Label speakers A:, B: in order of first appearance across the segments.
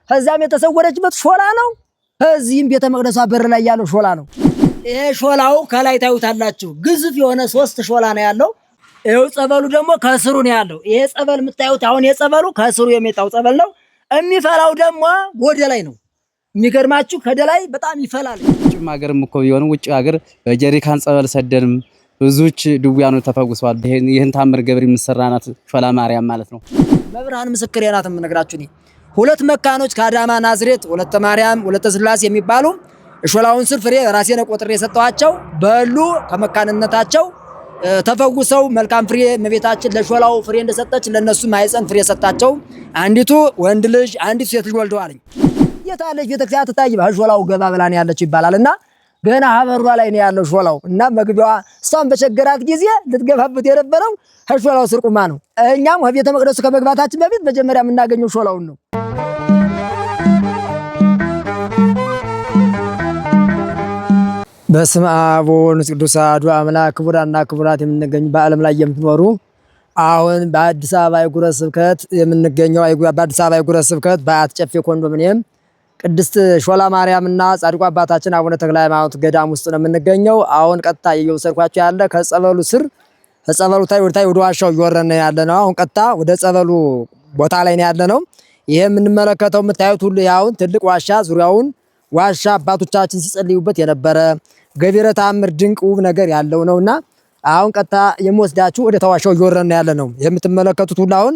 A: ከዛም የተሰወረችበት ሾላ ነው። እዚህም ቤተ መቅደሷ በር ላይ ያለው ሾላ ነው። ይሄ ሾላው ከላይ ታዩታላችሁ። ግዙፍ የሆነ 3 ሾላ ነው ያለው። ይሄው ጸበሉ ደግሞ ከስሩ ነው ያለው። ይሄ ጸበል የምታዩት አሁን የጸበሉ ከስሩ የሚጣው ጸበል ነው። የሚፈላው ደግሞ ወደ ላይ ነው። የሚገርማችሁ ከደላይ በጣም ይፈላል።
B: ውጭም ሀገርም እኮ ቢሆን ውጭ ሀገር በጀሪካን ጸበል ሰደንም ብዙዎች ድውያኖች ተፈውሰዋል። ይሄን ታምር ገብር የምሰራናት ሾላ ማርያም ማለት ነው።
A: መብርሃን ምስክሬ ናት የምነግራችሁ እኔ። 2 መካኖች ከአዳማ ናዝሬት ወለተ ማርያም ወለተ ስላሴ የሚባሉ ሾላውን ስር ፍሬ ራሴን ቆጥሬ የሰጠኋቸው በሉ ከመካንነታቸው ተፈውሰው መልካም ፍሬ እመቤታችን ለሾላው ፍሬ እንደሰጠች ለነሱ ማይፀን ፍሬ ሰጣቸው። አንዲቱ ወንድ ልጅ አንዲቱ ሴት ልጅ ወልደዋል። የታለች ቤተክርስቲያን ትታይ በሾላው ገባ ብላን ያለች ይባላልና ገና ሀበሯ ላይ ነው ያለው ሾላው እና መግቢያዋ እሷን በቸገራት ጊዜ ልትገባበት የነበረው ሾላው ስር ቁማ ነው። እኛም ወደ ቤተ መቅደሱ ከመግባታችን በፊት መጀመሪያ የምናገኘው ሾላውን ነው። በስመ አብ ወወልድ ወመንፈስ ቅዱስ አሐዱ አምላክ። ክቡራንና ክቡራት የምንገኙ በዓለም ላይ የምትኖሩ አሁን በአዲስ አበባ አህጉረ ስብከት የምንገኘው በአዲስ አበባ አህጉረ ስብከት በአያት ጨፌ ኮንዶሚኒየም ቅድስት ሾላ ማርያምና ጻድቁ አባታችን አቡነ ተክለ ሃይማኖት ገዳም ውስጥ ነው የምንገኘው። አሁን ቀጥታ እየወሰድኳችሁ ያለ ከጸበሉ ስር ከጸበሉ ወደ ዋሻው እየወረድን ያለ ነው። አሁን ቀጥታ ወደ ጸበሉ ቦታ ላይ ነው ያለ ነው። ይሄ የምንመለከተው የምታዩት ሁሉ ያውን ትልቅ ዋሻ ዙሪያውን ዋሻ አባቶቻችን ሲጸልዩበት የነበረ ገቢረ ተአምር ድንቅ ውብ ነገር ያለው ነውና አሁን ቀጥታ የምወስዳችሁ ወደ ተዋሻው እየወረድን ያለ ነው። የምትመለከቱት ሁሉ አሁን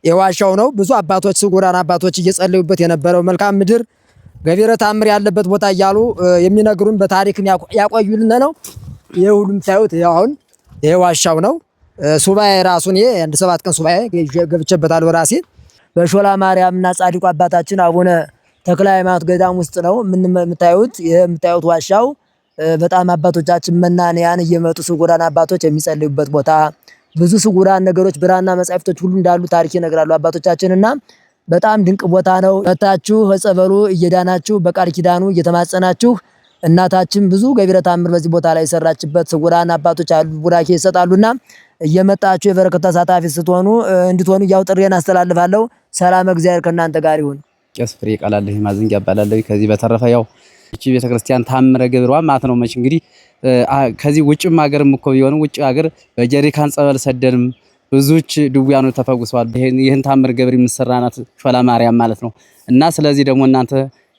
A: የዋሻው ነው። ብዙ አባቶች ስጉራን አባቶች እየጸለዩበት የነበረው መልካም ምድር ገቢረ ተአምር ያለበት ቦታ እያሉ የሚነግሩን በታሪክም ያቆዩልን ነው። ይሄ ሁሉ የምታዩት አሁን ይሄ ዋሻው ነው። ሱባኤ ራሱን ይሄ አንድ 7 ቀን ሱባኤ ገብቼበታለሁ ራሴ በሾላ ማርያምና ጻድቁ አባታችን አቡነ ተክለ ሃይማኖት ገዳም ውስጥ ነው የምታዩት። ይሄ የምታዩት ዋሻው በጣም አባቶቻችን መናንያን እየመጡ ስጉራን አባቶች የሚጸልዩበት ቦታ ብዙ ስጉራን ነገሮች ብራና መጻሕፍቶች ሁሉ እንዳሉ ታሪክ ይነግራሉ አባቶቻችንና በጣም ድንቅ ቦታ ነው። መታችሁ ጸበሉ እየዳናችሁ በቃል ኪዳኑ እየተማጸናችሁ እናታችን ብዙ ገቢረ ተአምር በዚህ ቦታ ላይ የሰራችበት ስጉራን አባቶች አሉ ቡራኬ ይሰጣሉና እየመጣችሁ የበረከት ተሳታፊ ስትሆኑ እንድትሆኑ ያው ጥሪዬን አስተላልፋለሁ። ሰላም እግዚአብሔር ከእናንተ ጋር ይሁን።
B: ቄስ ፍሬ ቃላለህ ማዝንግ ያባላለሁ። ከዚህ በተረፈ ያው እቺ ቤተክርስቲያን ታምረ ገብሯ ማለት ነው። መች እንግዲህ ከዚህ ውጭም ሀገርም እኮ ቢሆን ውጭ ሀገር በጀሪካን ጸበል ሰደንም ብዙዎች ድውያኖች ተፈውሰዋል። ይሄን ታምር ገብር የምሰራናት ሾላ ማርያም ማለት ነው። እና ስለዚህ ደግሞ እናንተ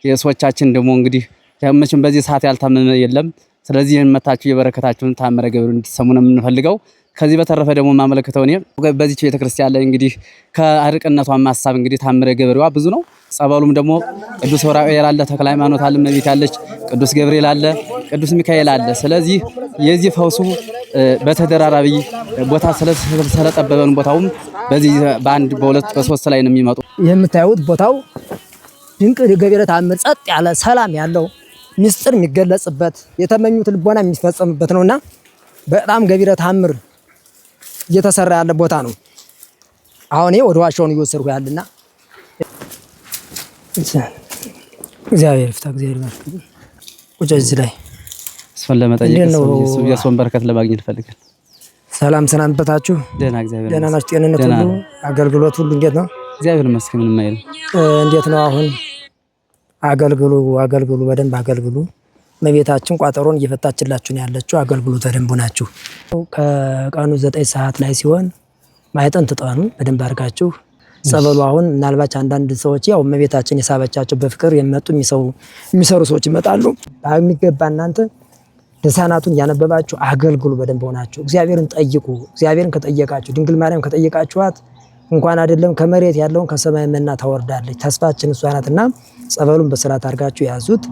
B: የሰዎቻችን ደግሞ እንግዲህ መቼም በዚህ ሰዓት ያልታመነ የለም። ስለዚህ ይሄን መታችሁ የበረከታችሁን ታምረ ገብር እንድትሰሙ ነው የምንፈልገው። ከዚህ በተረፈ ደግሞ ማመለከተው እኔ በዚህ ቤተክርስቲያን ላይ እንግዲህ ከአርቅነቷ ማሳብ እንግዲህ ታምረ ገብሯ ብዙ ነው። ጸበሉም ደግሞ ቅዱስ ዑራኤል አለ፣ ተክለ ሃይማኖት አለ፣ እመቤት አለች፣ ቅዱስ ገብርኤል አለ፣ ቅዱስ ሚካኤል አለ። ስለዚህ የዚህ ፈውሱ በተደራራቢ ቦታ ስለጠበበን ቦታውም በዚህ በአንድ በሁለት በሶስት ላይ ነው የሚመጡ።
A: የምታዩት ቦታው ድንቅ ገቢረ ተአምር ጸጥ ያለ ሰላም ያለው ምስጢር የሚገለጽበት የተመኙት ልቦና የሚፈጸምበት ነውና በጣም ገቢረ ተአምር እየተሰራ ያለ ቦታ ነው። አሁን ወደ ዋሻውን እየወሰድኩ ያለና እግዚአብሔር ይፍታ። እግዚአብሔር ይመስገን። ቁጭ እዚህ ላይ
B: እሱን ለመጠየቅ የእሱን በረከት ለማግኘት ፈልገን።
A: ሰላም ሰናበታችሁ?
B: ደህና እግዚአብሔር
A: ደህና ናችሁ? ጤንነት ሁሉ አገልግሎት ሁሉ እንዴት ነው?
B: እግዚአብሔር ይመስገን። ምንም አይልም።
A: እንዴት ነው አሁን? አገልግሉ በደንብ አገልግሉ። እመቤታችን ቋጠሮን እየፈታችላችሁ ነው ያለችው። አገልግሉ ተደንቡ ናችሁ። ከቀኑ 9 ሰዓት ላይ ሲሆን ማይጠንት ጣኑ በደንብ አድርጋችሁ ጸበሉ አሁን ምናልባት አንዳንድ ሰዎች ያው እመቤታችን የሳበቻቸው በፍቅር የሚመጡ የሚሰሩ ሰዎች ይመጣሉ። በሚገባ እናንተ ልሳናቱን ያነበባችሁ አገልግሉ በደንብ ሆናችሁ እግዚአብሔርን ጠይቁ። እግዚአብሔርን ከጠየቃችሁ ድንግል ማርያም ከጠየቃችኋት እንኳን አይደለም ከመሬት ያለውን ከሰማይ መና ታወርዳለች። ተስፋችን እሷ ናትና ጸበሉን በስርዓት አድርጋችሁ ያዙት።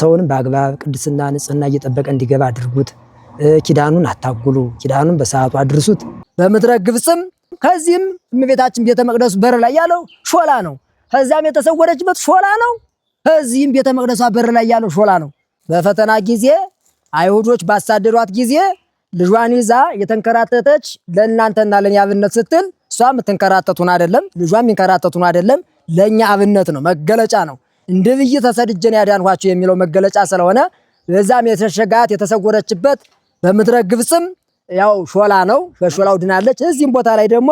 A: ሰውንም በአግባብ ቅድስና ንጽህና እየጠበቀ እንዲገባ አድርጉት። ኪዳኑን አታጉሉ። ኪዳኑን በሰዓቱ አድርሱት። በምድረ ግብጽም ከዚህም እመቤታችን ቤተ መቅደሱ በር ላይ ያለው ሾላ ነው። ከዛም የተሰወረችበት ሾላ ነው። ከዚህም ቤተ መቅደሷ በር ላይ ያለው ሾላ ነው። በፈተና ጊዜ አይሁዶች ባሳደዷት ጊዜ ልጇን ይዛ የተንከራተተች ለእናንተና ለኛ አብነት ስትል እሷም የምትንከራተቱን አይደለም ልጇም የሚንከራተቱን አይደለም ለኛ አብነት ነው መገለጫ ነው። እንደብይ ተሰድጀን ያዳንኋችሁ የሚለው መገለጫ ስለሆነ በዛም የተሸጋት የተሰወረችበት በምድረ ግብጽም ያው ሾላ ነው። በሾላው ድናለች። እዚህም ቦታ ላይ ደግሞ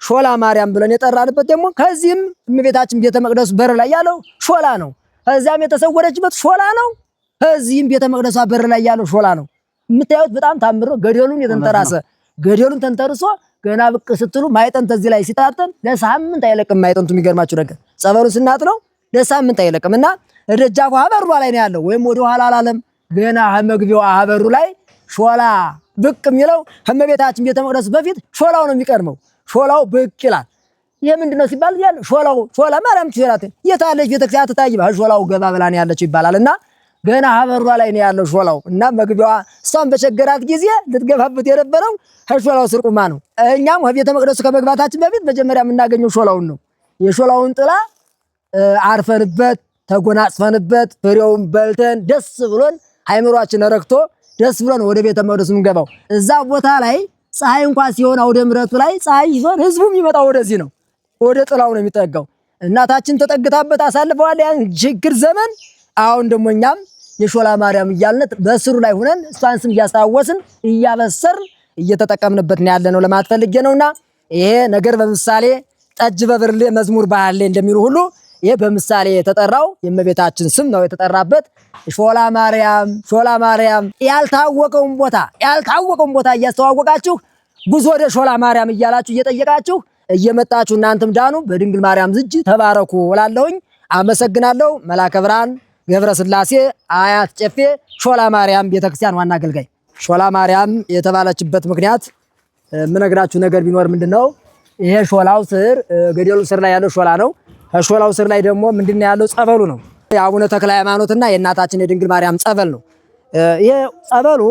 A: ሾላ ማርያም ብለን የጠራንበት ደግሞ ከዚህም እመቤታችን ቤተ መቅደሱ በር ላይ ያለው ሾላ ነው። ከዚያም የተሰወረችበት ሾላ ነው። ከዚህም ቤተ መቅደሷ በር ላይ ያለው ሾላ ነው። የምታዩት በጣም ታምሮ ገደሉን የተንተራሰ ገደሉን ተንተርሶ ገና ብቅ ስትሉ ማይጠንት እዚህ ላይ ሲታጠን ለሳምንት አይለቅም። ማይጠንቱ የሚገርማችሁ ነገር ጸበሉን ስናጥነው ለሳምንት አይለቅም እና ደጃፉ ሀበሩ ላይ ነው ያለው። ወይም ወደ ኋላ አላለም። ገና መግቢያው ሀበሩ ላይ ሾላ ብቅ የሚለው ከእመቤታችን ቤተ መቅደስ በፊት ሾላው ነው የሚቀድመው። ሾላው ብቅ ይላል። ይሄ ምንድነው ሲባል ሾላ ማርያም ትሽራት የታለች ቤተክርስቲያን ትታይባ ሾላው ገባ ብላን ያለችው ይባላል እና ገና ሀበሯ ላይ ነው ያለው ሾላው እና መግቢያዋ እሷን በቸገራት ጊዜ ልትገባበት የነበረው ከሾላው ስር ቁማ ነው። እኛም ከቤተ መቅደሱ ከመግባታችን በፊት መጀመሪያ የምናገኘው ሾላውን ነው። የሾላውን ጥላ አርፈንበት ተጎናጽፈንበት ፍሬውን በልተን ደስ ብሎን አይምሯችን ረክቶ ደስ ብሎን ወደ ቤተ መቅደሱ የምንገባው። እዛ ቦታ ላይ ፀሐይ እንኳን ሲሆን አውደ ምሕረቱ ላይ ፀሐይ ሲሆን ህዝቡ የሚመጣው ወደዚህ ነው፣ ወደ ጥላው ነው የሚጠጋው። እናታችን ተጠግታበት አሳልፈዋል ያን ችግር ዘመን። አሁን ደግሞ እኛም የሾላ ማርያም እያልን በስሩ ላይ ሆነን እሷን ስም እያስታወስን እያበሰርን እየተጠቀምንበት ነው ያለነው ለማለት ፈልጌ ነውና ይሄ ነገር በምሳሌ ጠጅ በብርሌ መዝሙር ባህሌ እንደሚሉ ሁሉ ይሄ በምሳሌ የተጠራው የእመቤታችን ስም ነው የተጠራበት። ሾላ ማርያም ያልታወቀውን ቦታ እያስተዋወቃችሁ ጉዞ ወደ ሾላ ማርያም እያላችሁ እየጠየቃችሁ እየመጣችሁ እናንተም ዳኑ፣ በድንግል ማርያም እጅ ተባረኩ እላለሁኝ። አመሰግናለሁ። መላከ ብርሃን ገብረ ስላሴ አያት ጨፌ ሾላ ማርያም ቤተክርስቲያን ዋና አገልጋይ። ሾላ ማርያም የተባለችበት ምክንያት የምነግራችሁ ነገር ቢኖር ምንድነው፣ ይሄ ሾላው ስር ገደሉ ስር ላይ ያለው ሾላ ነው። ከሾላው ስር ላይ ደግሞ ምንድነው ያለው ጸበሉ ነው። የአቡነ ተክለ ሃይማኖትና የእናታችን የድንግል ማርያም ጸበል ነው። ይሄ ጸበሉ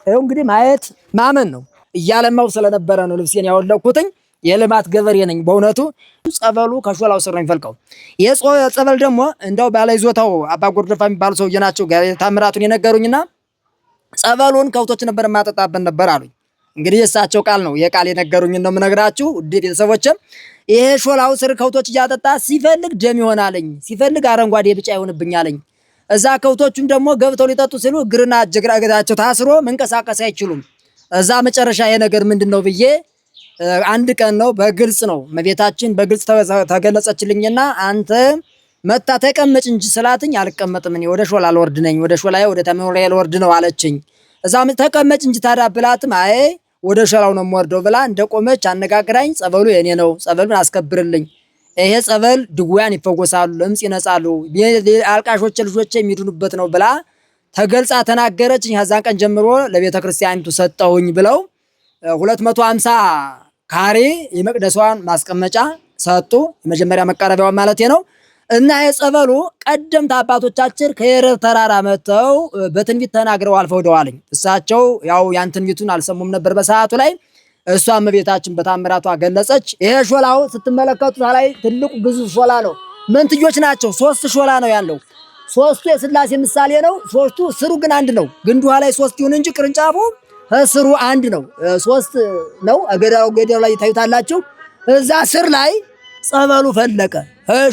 A: ይኸው እንግዲህ ማየት ማመን ነው። እያለማው ስለነበረ ነው ልብሴን ያወለኩትኝ። የልማት ገበሬ ነኝ በእውነቱ። ጸበሉ ከሾላው ስር ነው የሚፈልቀው። ይሄ ጸበል ደግሞ እንደው ባለይዞታው አባ ጎርደፋ የሚባሉ ሰውዬ ናቸው ታምራቱን የነገሩኝና ጸበሉን ከብቶች ነበር ማጠጣበት ነበር አሉኝ። እንግዲህ የእሳቸው ቃል ነው፣ የቃል የነገሩኝ ነው የምነግራችሁ ውድ ቤተሰቦችም። ይሄ ሾላው ስር ከብቶች እያጠጣ ሲፈልግ ደም ይሆናልኝ፣ ሲፈልግ አረንጓዴ ቢጫ ይሆንብኛልኝ። እዛ ከብቶቹም ደግሞ ገብተው ሊጠጡ ሲሉ እግርና እግራቸው ታስሮ መንቀሳቀስ አይችሉም። እዛ መጨረሻ ይሄ ነገር ምንድነው ብዬ አንድ ቀን ነው በግልጽ ነው እመቤታችን በግልጽ ተገለጸችልኝና አንተ መታ ተቀመጭ እንጂ ስላትኝ አልቀመጥም፣ እኔ ወደ ሾላ ልወርድ ነኝ፣ ወደ ሾላዬ ወደ ተመሪያ ልወርድ ነው አለችኝ። እዛም ተቀመጭ እንጂ ታዲያ ብላትም አይ ወደ ሾላው ነው የምወርደው ብላ እንደቆመች አነጋግራኝ፣ ጸበሉ የኔ ነው፣ ጸበሉን አስከብርልኝ፣ ይሄ ጸበል ድውያን ይፈወሳሉ፣ ለምጽ ይነጻሉ፣ አልቃሾች ልጆች የሚድኑበት ነው ብላ ተገልጻ ተናገረችኝ። ከዛን ቀን ጀምሮ ለቤተ ክርስቲያኒቱ ሰጠውኝ ብለው 250 ካሬ የመቅደሷን ማስቀመጫ ሰጡ። የመጀመሪያ መቃረቢያው ማለት ነው። እና የጸበሉ ቀደምት አባቶቻችን ከየረር ተራራ መተው በትንቢት ተናግረው አልፈውደዋልኝ። እሳቸው ያው ያን ትንቢቱን አልሰሙም ነበር በሰዓቱ ላይ። እሷ እመቤታችን በታምራቷ ገለጸች። ይሄ ሾላው ስትመለከቱት ላይ ትልቁ ግዙፍ ሾላ ነው። መንትዮች ናቸው። 3 ሾላ ነው ያለው። 3ቱ የሥላሴ ምሳሌ ነው። 3ቱ ስሩ ግን አንድ ነው። ግንዱ ላይ 3 ይሁን እንጂ ቅርንጫፉ ስሩ አንድ ነው። 3 ነው። ገደላው ላይ ታዩታላችሁ። እዛ ስር ላይ ጸበሉ ፈለቀ።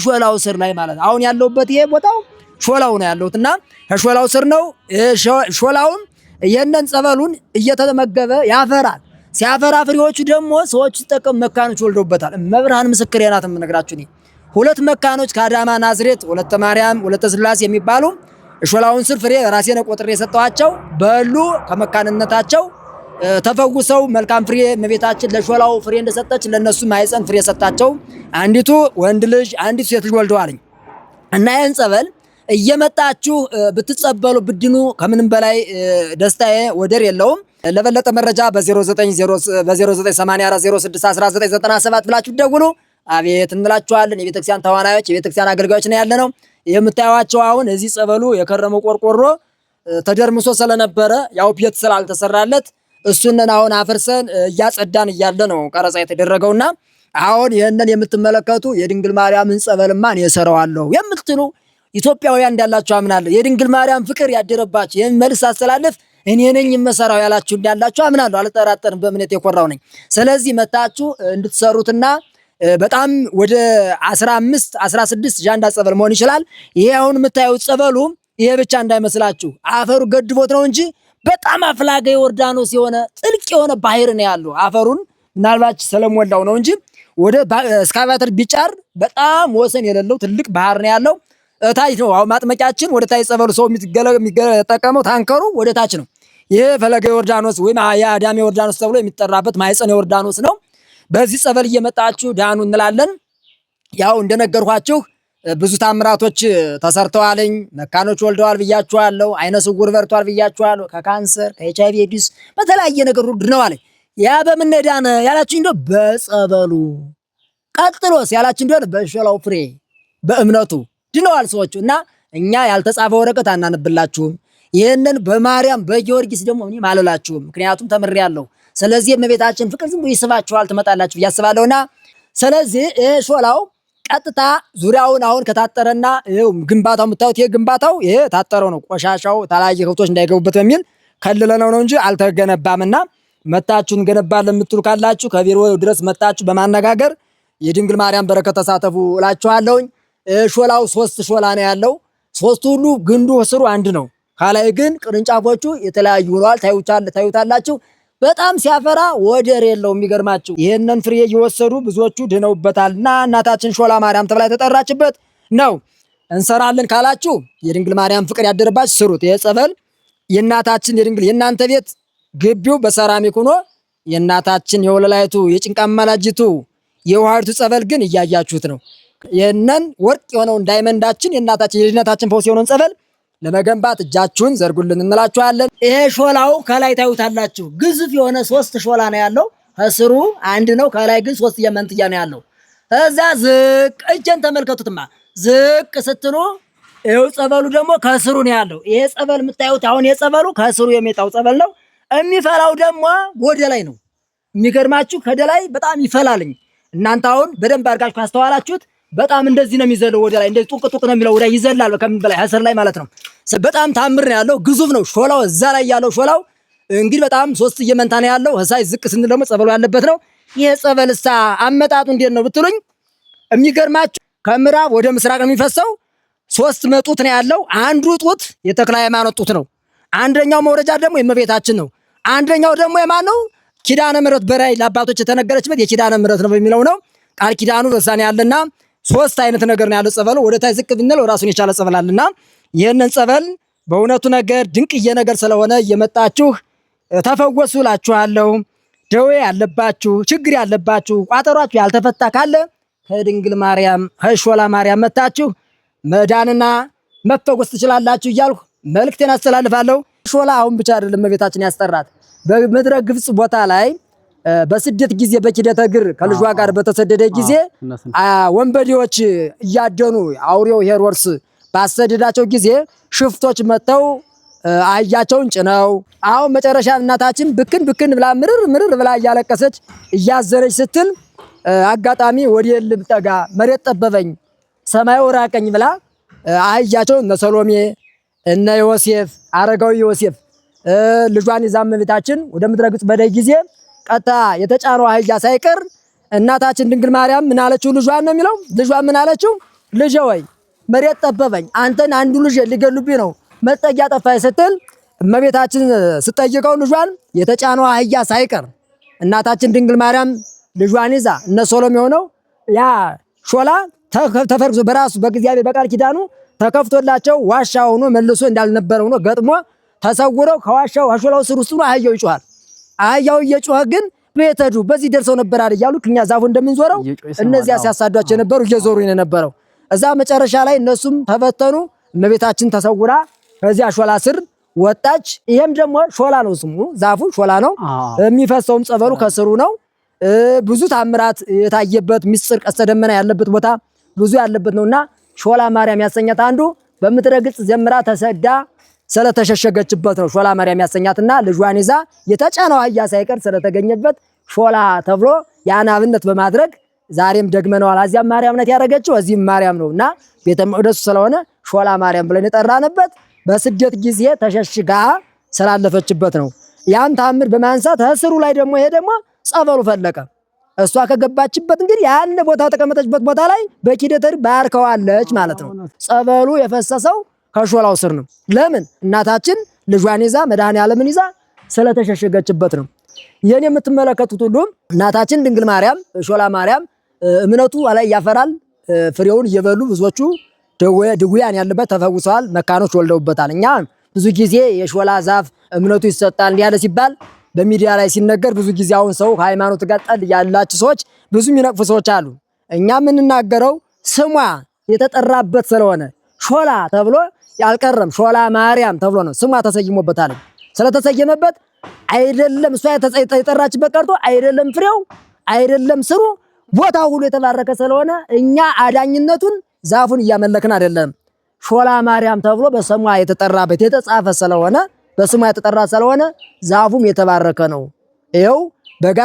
A: ሾላው ስር ላይ ማለት አሁን ያለውበት ይሄ ቦታው ሾላው ነው ያለውትና ሾላው ስር ነው። ሾላውን የነን ጸበሉን እየተመገበ ያፈራል። ሲያፈራ ፍሬዎቹ ደግሞ ሰዎች ሲጠቀሙ መካኖች ወልደውበታል። መብርሃን ምስክሬ ናት የምነግራችሁ። 2 መካኖች ከአዳማ ናዝሬት ወለተ ማርያም ወለተ ስላሴ የሚባሉ ሾላውን ስር ፍሬ ራሴን ቆጥሬ የሰጠኋቸው በሉ ከመካንነታቸው ተፈውሰው መልካም ፍሬ እመቤታችን ለሾላው ፍሬ እንደሰጠች ለነሱ ማይፀን ፍሬ ሰጣቸው። አንዲቱ ወንድ ልጅ አንዲቱ ሴት ልጅ ወልደዋልኝ እና ይህን ጸበል እየመጣችሁ ብትጸበሉ ብድኑ ከምንም በላይ ደስታዬ ወደር የለውም። ለበለጠ መረጃ በ0984061997 ብላችሁ ደውሉ። አቤት እንላችኋለን። የቤተክርስቲያን ተዋናዮች የቤተክርስቲያን አገልጋዮች ነው ያለነው። የምታዩዋቸው አሁን እዚህ ጸበሉ የከረመው ቆርቆሮ ተደርምሶ ስለነበረ ያው ቤት ስላልተሰራለት እሱንን አሁን አፍርሰን እያጸዳን እያለ ነው ቀረጻ የተደረገውና አሁን ይሄንን የምትመለከቱ የድንግል ማርያምን ጸበልማ እኔ እሰራዋለሁ የምትሉ ኢትዮጵያውያን እንዳላችሁ አምናለሁ። የድንግል ማርያም ፍቅር ያደረባችሁ ይሄን መልስ አስተላልፍ እኔ ነኝ የምሰራው ያላችሁ እንዳላችሁ አምናለሁ። አልጠራጠርም፣ በእምነት የኮራው ነኝ። ስለዚህ መታችሁ እንድትሰሩትና በጣም ወደ 15 16 ጃንዳ ጸበል መሆን ይችላል። ይሄ አሁን የምታዩት ጸበሉ ይሄ ብቻ እንዳይመስላችሁ አፈሩ ገድቦት ነው እንጂ በጣም አፍላጋ ዮርዳኖስ የሆነ ጥልቅ የሆነ ባህር ነው ያለው። አፈሩን ምናልባት ስለሞላው ነው እንጂ ወደ እስካቫተር ቢጫር በጣም ወሰን የሌለው ትልቅ ባህር ነው ያለው። ታች ነው አሁን ማጥመቂያችን ወደ ታች ጸበሉ ሰው የሚጠቀመው ታንከሩ ወደ ታች ነው። ይሄ ፈለገ ዮርዳኖስ ወይም የአዳሜ ዮርዳኖስ ተብሎ የሚጠራበት ማይፀነ ዮርዳኖስ ነው። በዚህ ጸበል እየመጣችሁ ዳኑ እንላለን። ያው እንደነገርኳችሁ ብዙ ታምራቶች ተሰርተዋልኝ። መካኖች ወልደዋል ብያችኋለሁ። አይነ ስውር በርቷል ብያችኋለሁ። ከካንሰር ከኤችአይቪ ኤድስ በተለያየ ነገር ሁሉ ድነዋል። ያ በምን ዳነ ያላችሁ እንደው በጸበሉ። ቀጥሎስ ያላችሁ እንደው በሾላው ፍሬ በእምነቱ ድነዋል ሰዎቹ። እና እኛ ያልተጻፈ ወረቀት አናነብላችሁም። ይህንን በማርያም በጊዮርጊስ ደግሞ እኔ ማለላችሁም፣ ምክንያቱም ተምሬያለሁ። ስለዚህ የእመቤታችን ፍቅር ዝም ብሎ ይስባችኋል ትመጣላችሁ ብዬ አስባለሁና ስለዚህ ሾላው ቀጥታ ዙሪያውን አሁን ከታጠረና ግንባታው የምታዩት ይሄ ግንባታው ይሄ ታጠረው ነው። ቆሻሻው ታላየ ከብቶች እንዳይገቡበት በሚል ከልለነው ነው እንጂ አልተገነባምና መታችሁን ገነባለን የምትሉ ካላችሁ ከቢሮ ድረስ መታችሁ በማነጋገር የድንግል ማርያም በረከት ተሳተፉ እላችኋለሁኝ። ሾላው 3 ሾላ ነው ያለው። 3 ሁሉ ግንዱ ስሩ አንድ ነው። ካላይ ግን ቅርንጫፎቹ የተለያዩ ሆነዋል። ታዩታላችሁ። በጣም ሲያፈራ ወደር የለው። የሚገርማችሁ ይሄንን ፍሬ እየወሰዱ ብዙዎቹ ድነውበታልና እናታችን ሾላ ማርያም ተብላ የተጠራችበት ነው። እንሰራለን ካላችሁ የድንግል ማርያም ፍቅር ያደረባችሁ ስሩት። ይሄ ጸበል የእናታችን የድንግል የእናንተ ቤት ግቢው በሰራሚክ ሆኖ የእናታችን የወለላይቱ የጭንቃ አማላጅቱ የውሃይቱ ጸበል ግን እያያችሁት ነው። ይሄንን ወርቅ የሆነውን ዳይመንዳችን የእናታችን የድነታችን ፈውስ የሆነውን ጸበል ለመገንባት እጃችሁን ዘርጉልን እንላችኋለን። ይሄ ሾላው ከላይ ታዩታላችሁ። ግዙፍ የሆነ 3 ሾላ ነው ያለው። ከስሩ አንድ ነው፣ ከላይ ግን 3 የመንትያ ነው ያለው። እዛ ዝቅ እጀን ተመልከቱትማ። ዝቅ ስትሉ ይኸው ጸበሉ ደግሞ ከስሩ ነው ያለው። ይሄ ጸበል የምታዩት አሁን የጸበሉ ከስሩ የሚጣው ጸበል ነው። የሚፈላው ደግሞ ወደ ላይ ነው። የሚገርማችሁ ከደላይ በጣም ይፈላልኝ። እናንተ አሁን በደንብ አድርጋችሁ ካስተዋላችሁት በጣም እንደዚህ ነው የሚዘለው ወደ ላይ እንደዚህ ጡቅ ጡቅ ነው የሚለው ወደ ይዘላል ከምን በላይ ሀሰር ላይ ማለት ነው። በጣም ታምር ነው ያለው። ግዙፍ ነው ሾላው። እዛ ላይ ያለው ሾላው እንግዲህ በጣም 3 እየመንታ ነው ያለው። እሳይ ዝቅ ስንል ደግሞ ጸበሉ ያለበት ነው። ይሄ ጸበልሳ አመጣጡ እንዴት ነው ብትሉኝ የሚገርማችሁ ከምዕራብ ወደ ምስራቅ ነው የሚፈሰው። 3 መጡት ነው ያለው። አንዱ ጡት የተክለ ሃይማኖት ጡት ነው። አንደኛው መውረጃ ደግሞ የእመቤታችን ነው። አንደኛው ደግሞ የማን ነው? ኪዳነ ምሕረት በራይ ለአባቶች የተነገረችበት የኪዳነ ምሕረት ነው በሚለው ነው። ቃል ኪዳኑ በዛኔ ያለና 3 አይነት ነገር ነው ያለው ጸበሉ። ወደ ታች ዝቅ ብንል ራሱን የቻለ ጸበል አለና ይሄንን ጸበል በእውነቱ ነገር ድንቅዬ ነገር ስለሆነ እየመጣችሁ ተፈወሱ እላችኋለሁ። ደዌ ያለባችሁ ችግር ያለባችሁ ቋጠሯችሁ ያልተፈታ ካለ ከድንግል ማርያም ከሾላ ማርያም መታችሁ መዳንና መፈወስ ትችላላችሁ እያልኩ መልእክቴን አስተላልፋለሁ። ሾላ አሁን ብቻ አይደለም እመቤታችን ያስጠራት በምድረ ግብጽ ቦታ ላይ በስደት ጊዜ በኪደተ እግር ከልጇ ጋር በተሰደደ ጊዜ ወንበዴዎች እያደኑ አውሬው ሄሮድስ ባሰደዳቸው ጊዜ ሽፍቶች መተው አህያቸውን ጭነው አሁን መጨረሻ እናታችን ብክን ብላ ምርር ብላ እያለቀሰች እያዘነች ስትል አጋጣሚ ወዲህ ልብጠጋ መሬት ጠበበኝ ሰማዩ ራቀኝ ብላ አህያቸው እነ ሰሎሜ እነ ዮሴፍ አረጋዊ ዮሴፍ ልጇን ይዛ እመቤታችን ወደ ምድረ ግብጽ በደይ ጊዜ ቀጣ የተጫነው አህያ ሳይቀር እናታችን ድንግል ማርያም ምን አለችው? ልጇን ነው የሚለው። ልጇን ምን አለችው? ልጄ ወይ መሬት ጠበበኝ፣ አንተን አንዱ ልጅ ሊገሉብኝ ነው፣ መጠጊያ ጠፋኝ ስትል እመቤታችን ስጠይቀው ልጇን የተጫነው አህያ ሳይቀር እናታችን ድንግል ማርያም ልጇን ይዛ እነ ሶሎሜ ሆነው ያ ሾላ ተፈርሶ በራሱ በእግዚአብሔር በቃል ኪዳኑ ተከፍቶላቸው ዋሻ ሆኖ መልሶ እንዳልነበረ ሆኖ ገጥሞ ተሰውረው ከዋሻው አሾላው ስር ውስጥ ነው አህያው ይጮሃል። አህያው እየጮኸ ግን ቤት ሄዱ በዚህ ደርሰው ነበር አይደል ያሉ ከኛ ዛፉ እንደምንዞረው እነዚያ ሲያሳዷቸው የነበሩ እየዞሩ የነበረው እዛ መጨረሻ ላይ እነሱም ተበተኑ። እመቤታችን ተሰውራ ከዚያ ሾላ ስር ወጣች። ይሄም ደግሞ ሾላ ነው ስሙ፣ ዛፉ ሾላ ነው። የሚፈሰውም ጸበሉ ከስሩ ነው። ብዙ ታምራት የታየበት ምስጢር ቀስተ ደመና ያለበት ቦታ ብዙ ያለበት ነውና ሾላ ማርያም ያሰኛት አንዱ በምድረ ግብጽ ጀምራ ተሰዳ ስለተሸሸገችበት ነው ሾላ ማርያም ያሰኛትና ልጇን ይዛ የተጫነው አህያ ሳይቀር ስለተገኘበት ሾላ ተብሎ ያን አብነት በማድረግ ዛሬም ደግመነዋል። አዚያም ማርያም ናት ያደረገችው፣ እዚህም ማርያም ነውና ቤተ መቅደሱ ስለሆነ ሾላ ማርያም ብለን የጠራንበት በስደት ጊዜ ተሸሽጋ ስላለፈችበት ነው። ያን ታምር በማንሳት እስሩ ላይ ደግሞ ይሄ ደግሞ ጸበሉ ፈለቀ። እሷ ከገባችበት እንግዲህ ያን ቦታ ተቀመጠችበት ቦታ ላይ በኪደተር ባርከዋለች ማለት ነው። ጸበሉ የፈሰሰው ከሾላው ስር ነው። ለምን? እናታችን ልጇን ይዛ መድኃኔዓለምን ይዛ ስለተሸሸገችበት ነው። ይሄን የምትመለከቱት ሁሉ እናታችን ድንግል ማርያም ሾላ ማርያም እምነቱ ላይ ያፈራል። ፍሬውን እየበሉ ብዙዎቹ ድውያን ያለበት ተፈውሰዋል። መካኖች ወልደውበታል። እኛ ብዙ ጊዜ የሾላ ዛፍ እምነቱ ይሰጣል ያለ ሲባል በሚዲያ ላይ ሲነገር ብዙ ጊዜ አሁን ሰው ከሃይማኖት ጋር ጠል ያላችሁ ሰዎች ብዙ የሚነቅፉ ሰዎች አሉ። እኛ የምንናገረው ስሟ የተጠራበት ስለሆነ ሾላ ተብሎ ያልቀረም ሾላ ማርያም ተብሎ ነው ስሟ ተሰይሞበታል። ስለተሰየመበት አይደለም እሷ የጠራችበት ቀርቶ አይደለም ፍሬው አይደለም ስሩ ቦታው ሁሉ የተባረከ ስለሆነ እኛ አዳኝነቱን ዛፉን እያመለክን አይደለም። ሾላ ማርያም ተብሎ በስሟ የተጠራበት የተጻፈ ስለሆነ በስሟ የተጠራ ስለሆነ ዛፉም የተባረከ ነው። ይኸው በጋ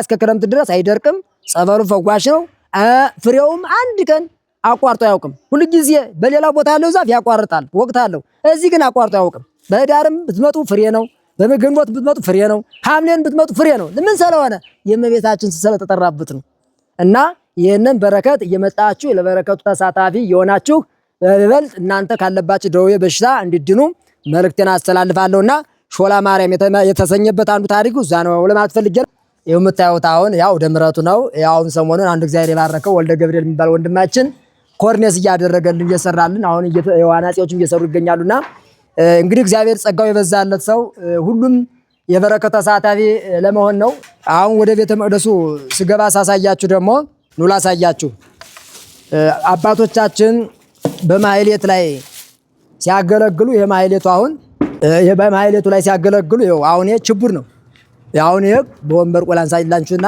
A: እስከ ክረምት ድረስ አይደርቅም። ጸበሉ ፈዋሽ ነው። ፍሬውም አንድ ቀን አቋርጦ አያውቅም። ሁሉ ጊዜ በሌላ ቦታ ያለው ዛፍ ያቋርጣል፣ ወቅት አለው። እዚህ ግን አቋርጦ አያውቅም። በህዳርም ብትመጡ ፍሬ ነው። በግንቦት ብትመጡ ፍሬ ነው። ሐምሌን ብትመጡ ፍሬ ነው። ምን ስለሆነ የእመቤታችን ስለተጠራበት ነው። እና ይህንን በረከት እየመጣችሁ ለበረከቱ ተሳታፊ የሆናችሁ በይበልጥ እናንተ ካለባችሁ ደዌ በሽታ እንዲድኑ መልእክቴን አስተላልፋለሁና ሾላ ማርያም የተሰኘበት አንዱ ታሪኩ እዛ ነው ለማለት ፈልጌ ነው። ይኸው የምታዩት አሁን ያው ደምረቱ ነው። ያው ሰሞኑን አንዱ እግዚአብሔር የባረከው ወልደ ገብርኤል የሚባል ወንድማችን ኮርኔስ እያደረገልን እየሰራልን አሁን የዋናጺዎችም እየሰሩ ይገኛሉና እንግዲህ እግዚአብሔር ጸጋው የበዛለት ሰው ሁሉም የበረከት ተሳታፊ ለመሆን ነው። አሁን ወደ ቤተ መቅደሱ ስገባ ሳሳያችሁ ደግሞ ኑ ላሳያችሁ። አባቶቻችን በማህሌት ላይ ሲያገለግሉ የማህሌቱ አሁን በማህሌቱ ላይ ሲያገለግሉ ይኸው አሁን ይሄ ችቡድ ነው። አሁን ይሄ በወንበር ቆላን ሳይላንቹና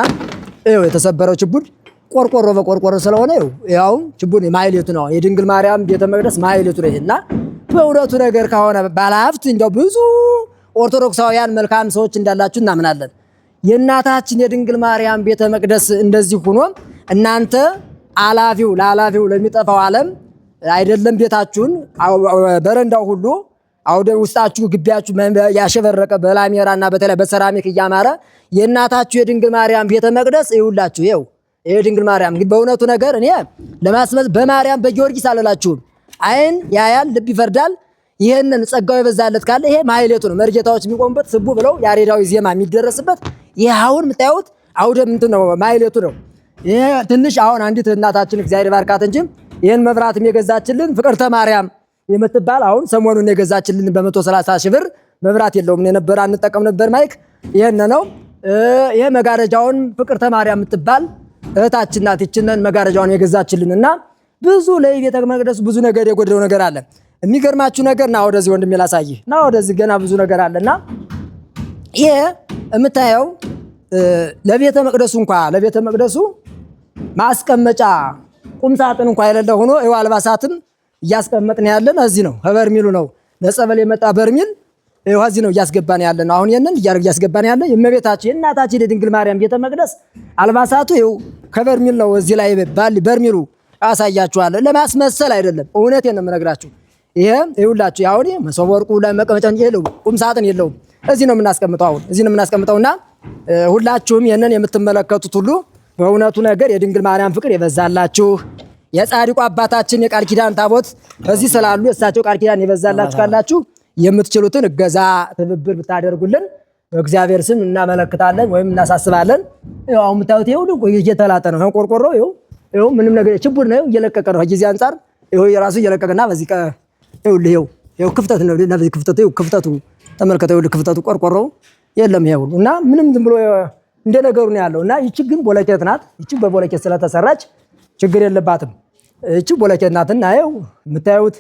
A: ይኸው የተሰበረው ችቡድ ቆርቆሮ በቆርቆሮ ስለሆነ ይኸው ችቡድ ማህሌቱ ነው። የድንግል ማርያም ቤተ መቅደስ ማህሌቱ ነው ይሄና በእውነቱ ነገር ከሆነ ባለሀብት እንደው ብዙ ኦርቶዶክሳውያን መልካም ሰዎች እንዳላችሁ እናምናለን። የእናታችን የድንግል ማርያም ቤተ መቅደስ እንደዚህ ሆኖ እናንተ ለአላፊው ለሚጠፋው ዓለም አይደለም ቤታችሁን በረንዳው ሁሉ አውደ ውስጣችሁ ግቢያችሁ ያሸበረቀ በላሜራና በተለይ በሰራሚክ እያማረ የእናታችሁ የድንግል ማርያም ቤተ መቅደስ ይውላችሁ። ይኸው ድንግል ማርያም ግን በእውነቱ ነገር እኔ ለማስመዝ በማርያም በጊዮርጊስ አልላችሁም። አይን ያያል ልብ ይፈርዳል። ይሄንን ጸጋው የበዛለት ካለ ይሄ ማህሌቱ ነው። መርጌታዎች የሚቆሙበት ስቡ ብለው ያሬዳዊ ዜማ የሚደረስበት ይሄ አሁን የምታዩት አውደ ምንድን ነው ማህሌቱ ነው። ይሄ ትንሽ አሁን አንዲት እናታችን እግዚአብሔር ባርካት እንጂ ይሄን መብራትም የገዛችልን ፍቅርተ ማርያም የምትባል አሁን ሰሞኑን የገዛችልን በ130 ሺህ ብር መብራት የለውም ነበር አንጠቀም ነበር ማይክ ይሄን ነው። ይሄ መጋረጃውን ፍቅርተ ማርያም የምትባል እህታችን ናት። ይችንን መጋረጃውን የገዛችልንና ብዙ ለቤተ መቅደስ ብዙ ነገር የጎደለው ነገር አለ። የሚገርማችሁ ነገር ና ወደዚህ ወንድሜ ላሳይህ ና ወደዚህ ገና ብዙ ነገር አለና ይሄ የምታየው ለቤተ መቅደሱ ማስቀመጫ ቁም ሳጥን እንኳን የሌለ ሆኖ ይኸው አልባሳትን እያስቀመጥን ያለን እዚህ ነው። በርሚሉ ነው ለጸበል የመጣ በርሚል ይኸው እዚህ ነው እያስገባን ያለን። አሁን ይሄንን እያስገባን ያለ የእመቤታችን የእናታችን የድንግል ማርያም ቤተ መቅደስ አልባሳቱ ይኸው ከበርሚል ነው እዚህ ላይ በርሚሉ አሳያችኋለሁ። ለማስመሰል አይደለም፣ እውነቴን ነው የምነግራችሁ። ይሄ ይኸውላችሁ አሁን መሶበ ወርቁ ለመቀመጫ የለውም፣ ቁም ሳጥን የለውም። እዚህ ነው የምናስቀምጠው። አሁን እዚህ ነው የምናስቀምጠውና ሁላችሁም ይሄንን የምትመለከቱት ሁሉ በእውነቱ ነገር የድንግል ማርያም ፍቅር የበዛላችሁ የጻድቁ አባታችን የቃል ኪዳን ታቦት እዚህ ስላሉ የእሳቸው ቃል ኪዳን የበዛላችሁ ካላችሁ የምትችሉትን እገዛ ትብብር ብታደርጉልን በእግዚአብሔር ስም እናመለክታለን ወይም እናሳስባለን። ይኸው አሁን የምታዩት ይኸው እየተላጠ ነው። ቆርቆሮ ይኸው ምንም ነገር ችቡድ ነው እየለቀቀ ነው። ከጊዜ አንፃር ይኸው የራሱ እየለቀቀና በዚህ ይኸው ክፍተት ነው። ለዚህ ክፍተቱ ተመልከተው። ክፍተቱ ቆርቆሮ የለም ይሄው እና ምንም ዝም ብሎ እንደ ነገሩ ነው ያለው። እና ይቺ ግን ቦለኬት ናት። ይቺ በቦለኬት ስለተሰራች ችግር የለባትም። ይቺ ቦለኬት ናትና ይኸው የምታዩት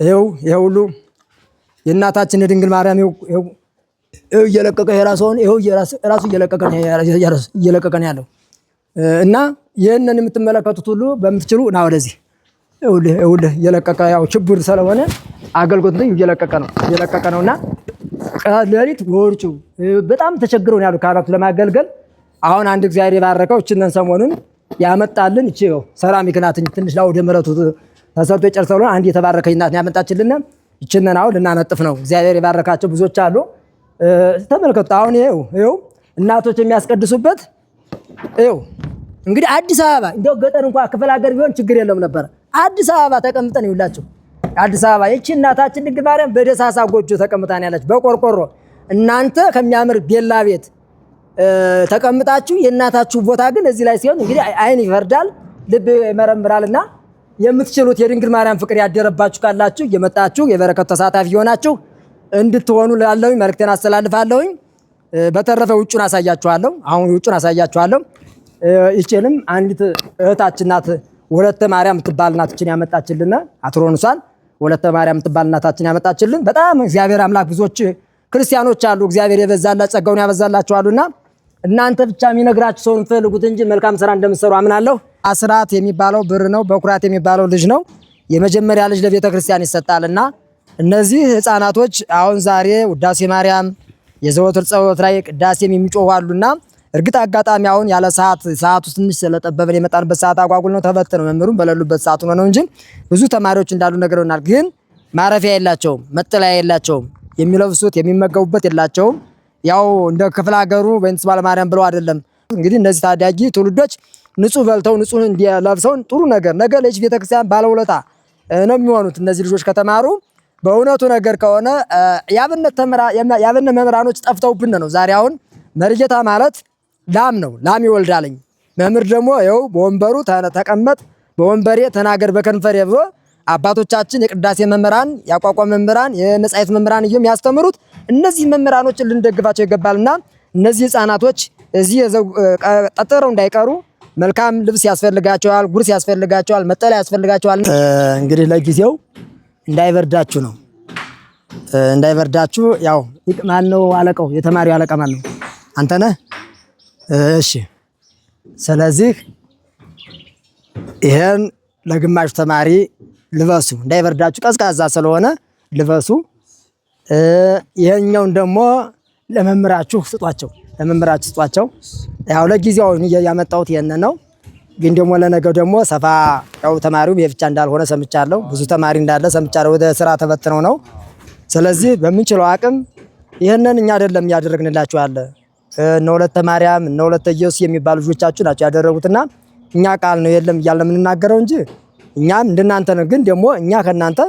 A: ይኸው ሁሉ የእናታችን የድንግል ማርያም ይኸው እየለቀቀ የራሱን ይኸው ራሱ እየለቀቀ ነው ያለው። እና ይህንን የምትመለከቱት ሁሉ በምትችሉ ና ወደዚህ ይኸውልህ እየለቀቀ ያው ችቡድ ስለሆነ አገልግሎት እየለቀቀ ነውና ሌሊት ወርጩ በጣም ተቸግረው ያሉ ካህናቱ ለማገልገል አሁን አንድ እግዚአብሔር የባረከው እችንን ሰሞኑን ያመጣልን እቺ ሰራሚክ ናት። ትንሽ ለአውደ ምሕረቱ ተሰርቶ የጨርሰው አንድ የተባረከች ናት ያመጣችልን። እችንን አሁን ልናነጥፍ ነው። እግዚአብሔር የባረካቸው ብዙዎች አሉ። ተመልከቱ። አሁን ይኸው እናቶች የሚያስቀድሱበት ይኸው እንግዲህ አዲስ አበባ እንደው ገጠር እንኳን ክፍለ ሀገር ቢሆን ችግር የለውም ነበር። አዲስ አበባ ተቀምጠን ይውላችሁ አዲስ አበባ ይቺ እናታችን ድንግል ማርያም በደሳሳ ጎጆ ተቀምጣን ያለች በቆርቆሮ እናንተ ከሚያምር ቤላ ቤት ተቀምጣችሁ የእናታችሁ ቦታ ግን እዚህ ላይ ሲሆን እንግዲህ አይን ይፈርዳል፣ ልብ ይመረምራልና የምትችሉት የድንግል ማርያም ፍቅር ያደረባችሁ ካላችሁ እየመጣችሁ የበረከት ተሳታፊ የሆናችሁ እንድትሆኑ ላለሁኝ መልእክቴን አስተላልፋለሁኝ። በተረፈ ውጩን አሳያችኋለሁ። አሁን ውጩን አሳያችኋለሁ። ይችንም አንዲት እህታችን ናት፣ ወለተ ማርያም ትባል እናታችን ያመጣችልን አትሮንሷን ወለተ ማርያም ትባል እናታችን ያመጣችልን። በጣም እግዚአብሔር አምላክ ብዙዎች ክርስቲያኖች አሉ፣ እግዚአብሔር የበዛላቸው ጸጋውን ያበዛላችኋልና እናንተ ብቻ የሚነግራችሁ ሰውን ፈልጉት እንጂ መልካም ስራ እንደምትሰሩ አምናለሁ። አስራት የሚባለው ብር ነው፣ በኩራት የሚባለው ልጅ ነው። የመጀመሪያ ልጅ ለቤተ ክርስቲያን ይሰጣልና እነዚህ ህፃናቶች አሁን ዛሬ ውዳሴ ማርያም የዘወትር ጸሎት ላይ ቅዳሴም የሚጮሁ አሉና እርግጥ አጋጣሚ አሁን ያለ ሰዓቱ ትንሽ ስለጠበበን የመጣንበት ሰዓት አጓጉል ነው። ተበተነው መምህሩን በሌሉበት ሰዓት ነው እንጂ ብዙ ተማሪዎች እንዳሉ ነግረውናል። ግን ማረፊያ የላቸውም፣ መጠለያ የላቸውም፣ የሚለብሱት የሚመገቡበት የላቸውም። ያው እንደ ክፍለ ሀገሩ በእንስ ባለማርያም ብለው አይደለም። እንግዲህ እነዚህ ታዳጊ ትውልዶች ንጹህ በልተው ንጹህ እንዲለብሰው ጥሩ ነገር ነገ ለች ቤተክርስቲያን ባለውለታ ነው የሚሆኑት። እነዚህ ልጆች ከተማሩ በእውነቱ ነገር ከሆነ ያብነት መምህራኖች ጠፍተውብን ነው። ዛሬ አሁን መርጌታ ማለት ላም ነው፣ ላም ይወልዳልኝ። መምህር ደግሞ ይኸው በወንበሩ ተቀመጥ፣ በወንበሬ ተናገር በከንፈሬ ብሎ አባቶቻችን የቅዳሴ መምህራን፣ የአቋቋም መምህራን፣ የመጻሕፍት መምህራን ያስተምሩት እነዚህ መምህራኖችን ልንደግፋቸው ይገባልና እነዚህ ህፃናቶች እዚህ ጠጥረው እንዳይቀሩ መልካም ልብስ ያስፈልጋቸዋል፣ ጉርስ ያስፈልጋቸዋል፣ መጠለያ ያስፈልጋቸዋል። እንግዲህ ለጊዜው እንዳይበርዳችሁ ነው፣ እንዳይበርዳችሁ። ያው ማን ነው አለቃው? የተማሪው አለቃ ማን ነው? አንተ ነህ? እሺ። ስለዚህ ይሄን ለግማሽ ተማሪ ልበሱ፣ እንዳይበርዳችሁ፣ ቀዝቃዛ ስለሆነ ልበሱ። ይሄኛውን ደግሞ ለመምህራችሁ ስጧቸው፣ ለመምህራችሁ ስጧቸው። ያው ለጊዜው ያመጣሁት ይሄን ነው። ግን ደግሞ ለነገው ደግሞ ሰፋ ያው ተማሪውም የብቻ እንዳልሆነ ሰምቻለሁ። ብዙ ተማሪ እንዳለ ሰምቻለሁ። ወደ ስራ ተበትነው ነው። ስለዚህ በምንችለው አቅም ይሄንን እኛ አይደለም ያደረግንላችሁ አለ እነ ወለተ ማርያም እነ ወለተ ኢየሱስ የሚባሉ ልጆቻችሁ ናቸው ያደረጉትና እኛ ቃል ነው የለም እያለ የምንናገረው እንጂ እኛም እንደናንተ ነው። ግን ደግሞ እኛ ከናንተ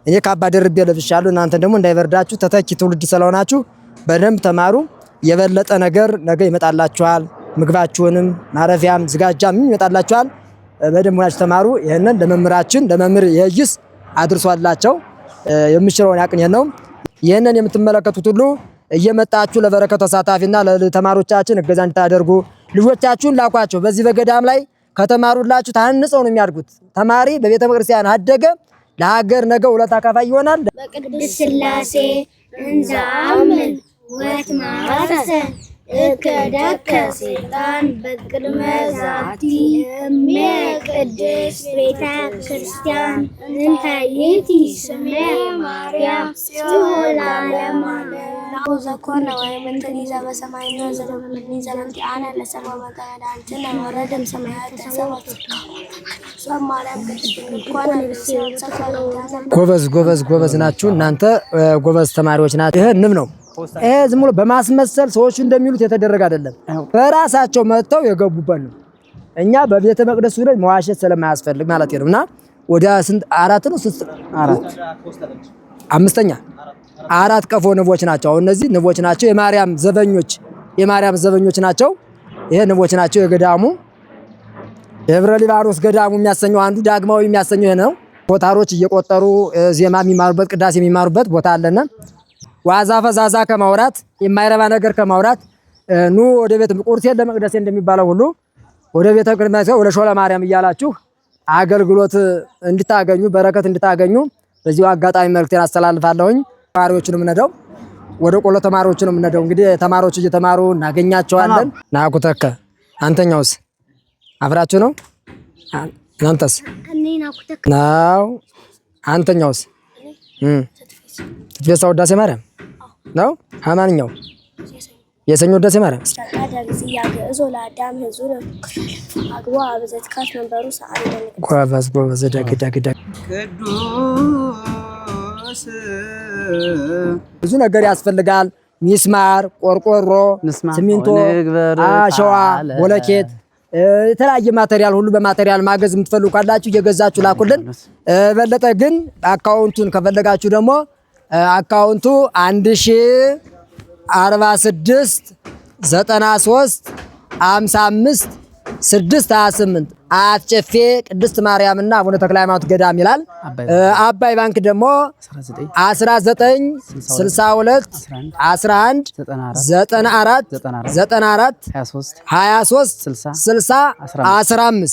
A: እኔ ካባ ደርቤ ለብሻለሁ። እናንተ ደግሞ እንዳይበርዳችሁ ተተኪ ትውልድ ስለሆናችሁ በደንብ ተማሩ። የበለጠ ነገር ነገ ይመጣላችኋል። ምግባችሁንም ማረፊያም ዝጋጃም ይመጣላችኋል። በደንብ ሆናችሁ ተማሩ። ይሄንን ለመምህራችን ለመምህር የይስ አድርሷላቸው የምችለውን ያቅን ነው። ይሄንን የምትመለከቱት ሁሉ እየመጣችሁ ለበረከት ተሳታፊና ለተማሪዎቻችን እገዛ እንድታደርጉ ልጆቻችሁን ላኳቸው። በዚህ በገዳም ላይ ከተማሩላችሁ ታንጸው ነው የሚያድጉት። ተማሪ በቤተ ክርስቲያን አደገ ለሀገር ነገ ውለታ አካፋይ ይሆናል።
C: በቅድስት ሥላሴ እንዛምን ወትማረሰ እከደከ ሰይጣን በቅድመ ዛቲ እሜ ቅድስት ቤተ ክርስቲያን እንተ ይእቲ ስሜ ማርያም ጽዮን ዘኮነ ወይምንትን ይዘ በሰማይ ነው ዘደምድኒ ዘለንቲ አነ ለሰማ መጋዳ አንተና ወረደም ሰማያት ተሰወት ሰማራም ከተቆነ
A: ጎበዝ ናችሁ እናንተ ጎበዝ ተማሪዎች ናችሁ። ይሄ ንብ ነው። ይሄ ዝም ብሎ በማስመሰል ሰዎች እንደሚሉት የተደረገ አይደለም። በራሳቸው መጥተው የገቡበት ነው። እኛ በቤተ መቅደሱ ላይ መዋሸት ስለማያስፈልግ ማለት ነውና ወደ ስንት አራት ነው ስንት አራት አምስተኛ አራት ቀፎ ንቦች ናቸው። አሁን እነዚህ ንቦች ናቸው። የማርያም ዘበኞች ናቸው። ይሄ ንቦች ናቸው። የገዳሙ ደብረ ሊባኖስ ገዳሙ የሚያሰኘው አንዱ ዳግማዊ የሚያሰኘው ይሄ ነው። ቦታሮች እየቆጠሩ ዜማ የሚማሩበት ቅዳሴ የሚማሩበት ቦታ አለና ዋዛ ፈዛዛ ከማውራት የማይረባ ነገር ከማውራት ኑ ወደ ቤት ቁርሴን ለመቅደሴ እንደሚባለው ሁሉ ወደ ቤተ ክርስቲያን ወደ ሾለ ማርያም እያላችሁ አገልግሎት እንድታገኙ በረከት እንድታገኙ በዚሁ አጋጣሚ መልእክቴን አስተላልፋለሁኝ። ተማሪዎቹንም ነደው ወደ ቆሎ ተማሪዎቹንም ነደው። እንግዲህ ተማሪዎች እየተማሩ እናገኛቸዋለን። ናኩተከ አንተኛውስ አብራችሁ ነው? እናንተስ ነው? አንተኛውስ ትቤሳ ውዳሴ ማርያም ነው? አማንኛው የሰኞ ውዳሴ ማርያም ጎበዝ ደግ ብዙ ነገር ያስፈልጋል። ሚስማር፣ ቆርቆሮ፣ ሲሚንቶ፣ አሸዋ፣ ቦለኬት የተለያየ ማቴሪያል ሁሉ በማቴሪያል ማገዝ የምትፈልጉ ካላችሁ እየገዛችሁ ላኩልን። በለጠ ግን አካውንቱን ከፈለጋችሁ ደግሞ አካውንቱ 1046 93 55 628 አያት ጨፌ ቅድስት ማርያምና አቡነ ተክለ ሃይማኖት ገዳም ይላል። አባይ ባንክ ደግሞ 19 62 11 94 23 60 15